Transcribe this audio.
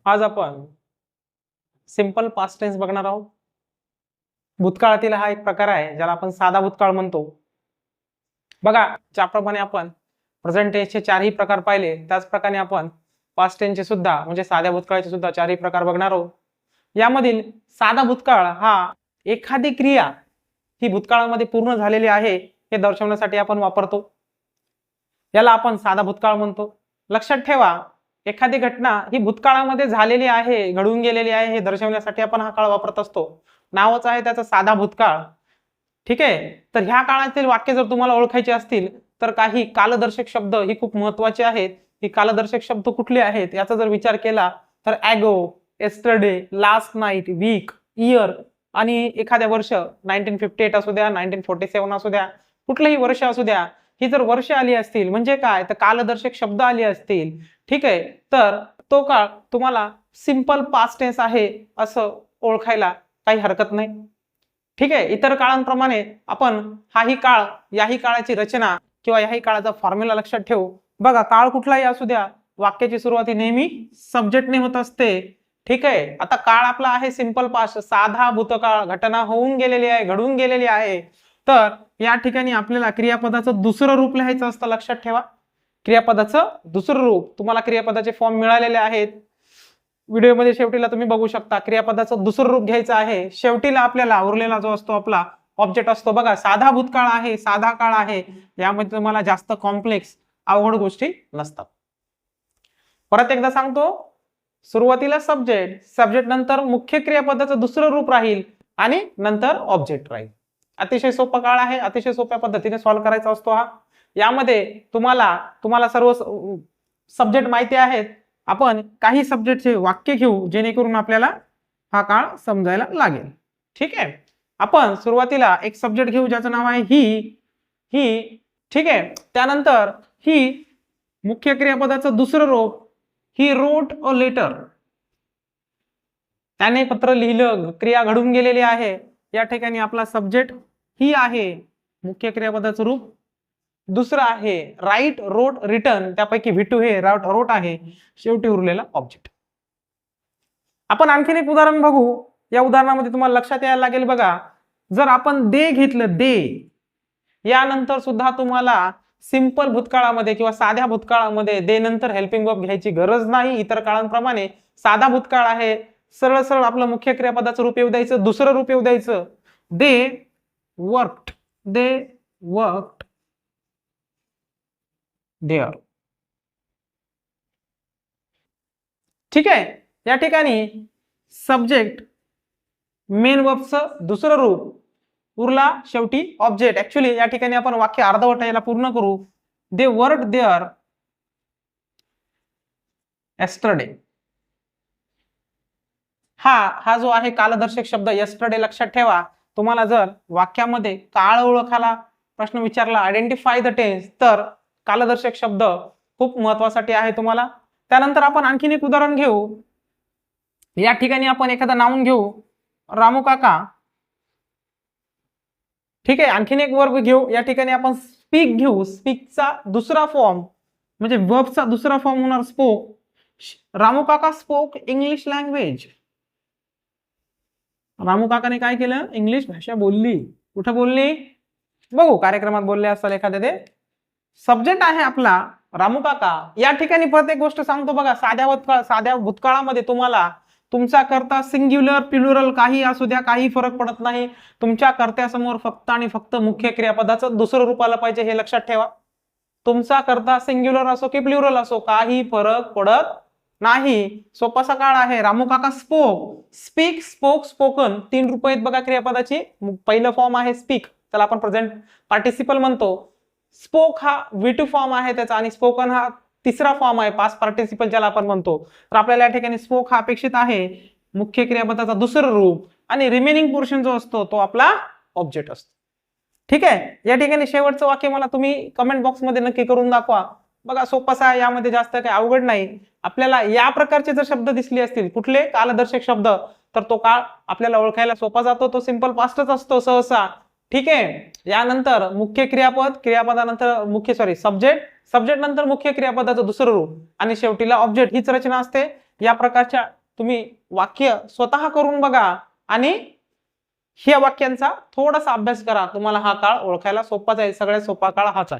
आज आपण simple past tense बघणार आहोत. भूतकाळातील हा एक प्रकार आहे ज्याला आपण साधा भूतकाळ म्हणतो. बघा, ज्याप्रमाणे आपण प्रेझेंट टेन्सचे चारही प्रकार पाहिले त्याच प्रकारे आपण पास्ट टेन्सचे सुद्धा म्हणजे साध्या भूतकाळाचे सुद्धा चारही प्रकार बघणार आहोत. यामधील साधा भूतकाळ हा एखादी क्रिया ही भूतकाळामध्ये पूर्ण झालेली आहे हे दर्शवण्यासाठी आपण वापरतो. याला आपण साधा भूतकाळ म्हणतो. लक्षात ठेवा, एखादी घटना ही भूतकाळामध्ये झालेली आहे, घडून गेलेली आहे हे दर्शवण्यासाठी आपण हा काळ वापरत असतो. नावच आहे त्याचा साधा भूतकाळ. ठीक आहे. तर ह्या काळातील वाक्य जर तुम्हाला ओळखायचे असतील तर काही कालदर्शक शब्द ही खूप महत्वाचे आहेत. ही कालदर्शक शब्द कुठले आहेत याचा जर विचार केला तर ago, yesterday, last night, week, year आणि एखाद्या वर्ष 1958 असू द्या, 1947 असू द्या, कुठलेही वर्ष असू द्या, ही जर वर्ष आली असतील म्हणजे काय तर कालदर्शक शब्द आले असतील. ठीक आहे. तर तो काळ तुम्हाला सिंपल पास्ट टेन्स आहे असं ओळखायला काही हरकत नाही. ठीक आहे. इतर काळांप्रमाणे आपण हाही काळ, याही काळाची रचना किंवा याही काळाचा फॉर्म्युला लक्षात ठेवू. बघा, काळ कुठलाही असू द्या, वाक्याची सुरुवात ही नेहमी सब्जेक्टने होत असते. ठीक आहे. आता काळ आपला आहे सिंपल पास्ट, साधा भूतकाळ, घटना होऊन गेलेली आहे, घडून गेलेली आहे. तर या ठिकाणी आपल्याला क्रियापदाचं दुसरं रूप लिहायचं असतं. लक्षात ठेवा, क्रियापदाचं दुसरं रूप. तुम्हाला क्रियापदाचे फॉर्म मिळालेले आहेत. व्हिडिओमध्ये शेवटीला तुम्ही बघू शकता. क्रियापदाचं दुसरं रूप घ्यायचं आहे. शेवटीला आपल्याला उरलेला जो असतो आपला ऑब्जेक्ट असतो. बघा, साधा भूतकाळ आहे, साधा काळ आहे, यामध्ये तुम्हाला जास्त कॉम्प्लेक्स अवघड गोष्टी नसतात. परत एकदा सांगतो, सुरुवातीला सब्जेक्ट, सब्जेक्ट नंतर मुख्य क्रियापदाचं दुसरं रूप राहील आणि नंतर ऑब्जेक्ट राहील. अतिशय सोपा काळ आहे, अतिशय सोप्या पद्धतीने सॉल्व्ह करायचा असतो हा. यामध्ये तुम्हाला सर्व सब्जेक्ट माहिती आहेत. आपण काही सब्जेक्टचे वाक्य घेऊ जेणेकरून आपल्याला हा काळ समजायला लागेल. ठीक आहे. आपण सुरुवातीला एक सब्जेक्ट घेऊ ज्याचं नाव आहे ही. ठीक आहे. त्यानंतर ही मुख्य क्रियापदाचं दुसरं रूप, ही रोट अ लेटर, त्याने पत्र लिहिलं, क्रिया घडून गेलेली आहे. या ठिकाणी आपला सब्जेक्ट ही आहे, मुख्य क्रियापदाचं रूप. दुसरं आहे राईट, रोट, रिटर्न, त्यापैकी V2 हे रोट आहे. शेवटी उरलेला ऑब्जेक्ट. आपण आणखीन एक उदाहरण बघू. या उदाहरणामध्ये तुम्हाला लक्षात यायला लागेल. बघा, जर आपण दे घेतलं, दे, यानंतर सुद्धा तुम्हाला सिंपल भूतकाळामध्ये किंवा साध्या भूतकाळामध्ये दे नंतर हेल्पिंग वर्ब घ्यायची गरज नाही. इतर काळांप्रमाणे साधा भूतकाळ आहे, सरळ सरळ आपलं मुख्य क्रियापदाचं रूप येऊ द्यायचं, दुसरं रूप येऊ द्यायचं. They worked, they worked there. ठीक आहे. या ठिकाणी सब्जेक्ट, मेन वर्बचं दुसरं रूप, उरला शेवटी ऑब्जेक्ट. ऍक्च्युली या ठिकाणी आपण वाक्य अर्धवट याला पूर्ण करू. They worked there yesterday. हा जो आहे कालदर्शक शब्द येस्टरडे, लक्षात ठेवा. तुम्हाला जर वाक्यामध्ये काळ ओळखायला प्रश्न विचारला, आयडेंटिफाय द टेन्स, तर कालदर्शक शब्द खूप महत्वासाठी आहे तुम्हाला. त्यानंतर आपण आणखीन एक उदाहरण घेऊ. या ठिकाणी आपण एखादा नाउन घेऊ, रामू काका. ठीक आहे. आणखीन एक वर्ब घेऊ. या ठिकाणी आपण स्पीक घेऊ. स्पीकचा दुसरा फॉर्म म्हणजे वर्बचा दुसरा फॉर्म होणार स्पोक. रामू काका स्पोक इंग्लिश लँग्वेज. रामू काकाने काय केलं? इंग्लिश भाषा बोलली. कुठं बोलली? बघू, कार्यक्रमात बोलले असाल एखाद्या. ते सब्जेक्ट आहे आपला रामू काका. या ठिकाणी प्रत्येक गोष्ट सांगतो. बघा, साध्या भूतकाळामध्ये तुम्हाला तुमचा कर्ता सिंग्युलर, प्लुरल काही असू द्या, काही फरक पडत नाही. तुमच्या कर्त्यासमोर फक्त आणि फक्त मुख्य क्रियापदाचं दुसरं रूप आलं पाहिजे, हे लक्षात ठेवा. तुमचा कर्ता सिंग्युलर असो की प्लुरल असो, काही फरक पडत नाही. सोपासा काळ आहे. रामू काका स्पोक, स्पीक, स्पोक, स्पोकन, 3 रूप आहेत बघा क्रियापदाची. पहिलं फॉर्म आहे स्पीक, त्याला आपण प्रेझेंट पार्टिसिपल म्हणतो. स्पोक हा V2 फॉर्म आहे त्याचा, आणि स्पोकन हा तिसरा फॉर्म आहे पास्ट पार्टिसिपल ज्याला आपण म्हणतो. तर आपल्याला या ठिकाणी स्पोक हा अपेक्षित आहे, मुख्य क्रियापदाचा दुसरं रूप, आणि रिमेनिंग पोर्शन जो असतो तो आपला ऑब्जेक्ट असतो. ठीक आहे. या ठिकाणी शेवटचं वाक्य मला तुम्ही कमेंट बॉक्स मध्ये नक्की करून दाखवा. बघा, सोपासा आहे, यामध्ये जास्त काही अवघड नाही. आपल्याला या प्रकारचे जर शब्द दिसले असतील, कुठले कालदर्शक शब्द, तर तो काळ आपल्याला ओळखायला सोपा जातो. तो सिंपल पास्टच असतो सहसा. ठीक आहे. यानंतर मुख्य क्रियापद, क्रियापदानंतर सब्जेक्ट नंतर मुख्य क्रियापदाचं दुसरं रूप, आणि शेवटीला ऑब्जेक्ट, हीच रचना असते. या प्रकारच्या तुम्ही वाक्य स्वतः करून बघा आणि ह्या वाक्यांचा थोडासा अभ्यास करा. तुम्हाला हा काळ ओळखायला सोपा जाईल. सगळ्यात सोपा काळ हाच आहे.